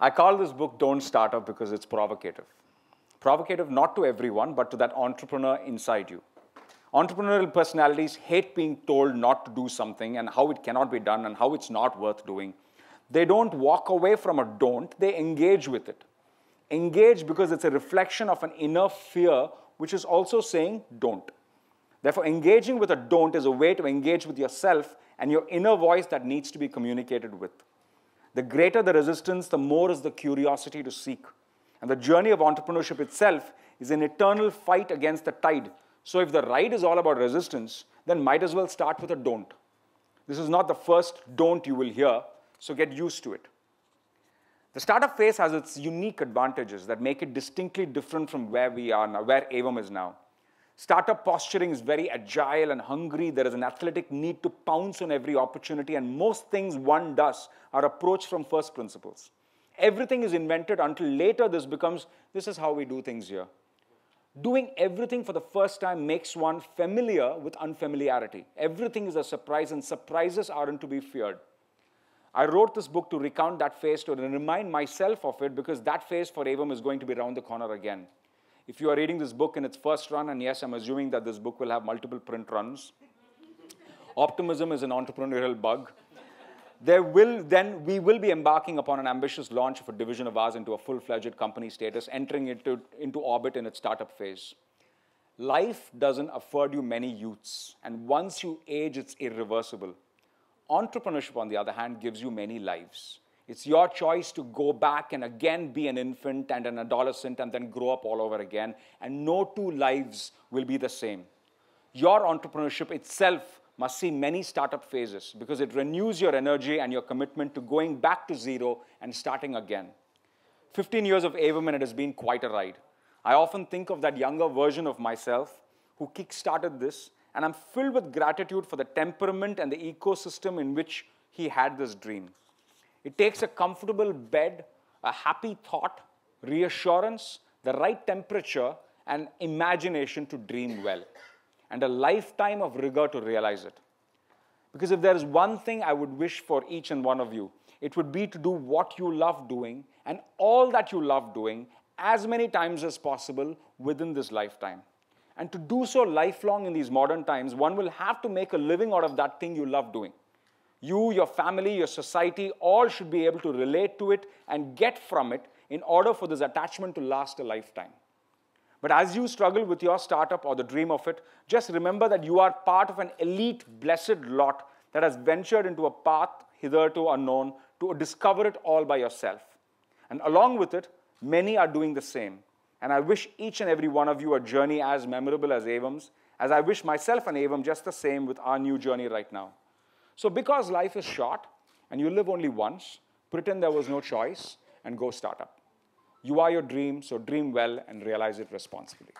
I call this book Don't Start Up because it's provocative. Provocative not to everyone, but to that entrepreneur inside you. Entrepreneurial personalities hate being told not to do something and how it cannot be done and how it's not worth doing. They don't walk away from a don't, they engage with it. Engage because it's a reflection of an inner fear which is also saying don't. Therefore, engaging with a don't is a way to engage with yourself and your inner voice that needs to be communicated with. The greater the resistance, the more is the curiosity to seek. And the journey of entrepreneurship itself is an eternal fight against the tide. So if the ride is all about resistance, then might as well start with a don't. This is not the first don't you will hear, so get used to it. The startup phase has its unique advantages that make it distinctly different from where we are now, where Avam is now. Startup posturing is very agile and hungry. There is an athletic need to pounce on every opportunity, and most things one does are approached from first principles. Everything is invented until later this becomes, this is how we do things here. Doing everything for the first time makes one familiar with unfamiliarity. Everything is a surprise, and surprises aren't to be feared. I wrote this book to recount that phase, to remind myself of it, because that phase for Avam is going to be around the corner again. If you are reading this book in its first run, and yes, I'm assuming that this book will have multiple print runs, optimism is an entrepreneurial bug. We will be embarking upon an ambitious launch of a division of ours into a full-fledged company status, entering into orbit in its startup phase. Life doesn't afford you many youths, and once you age, it's irreversible. Entrepreneurship, on the other hand, gives you many lives. It's your choice to go back and again be an infant and an adolescent and then grow up all over again, and no two lives will be the same. Your entrepreneurship itself must see many startup phases because it renews your energy and your commitment to going back to zero and starting again. 15 years of Avam, and it has been quite a ride. I often think of that younger version of myself who kick-started this, and I'm filled with gratitude for the temperament and the ecosystem in which he had this dream. It takes a comfortable bed, a happy thought, reassurance, the right temperature, and imagination to dream well, and a lifetime of rigor to realize it. Because if there is one thing I would wish for each and one of you, it would be to do what you love doing and all that you love doing as many times as possible within this lifetime. And to do so lifelong in these modern times, one will have to make a living out of that thing you love doing. You, your family, your society, all should be able to relate to it and get from it in order for this attachment to last a lifetime. But as you struggle with your startup or the dream of it, just remember that you are part of an elite, blessed lot that has ventured into a path hitherto unknown to discover it all by yourself. And along with it, many are doing the same. And I wish each and every one of you a journey as memorable as Avam's, as I wish myself and Avam just the same with our new journey right now. So because life is short and you live only once, pretend there was no choice and go start up. You are your dream, so dream well and realize it responsibly.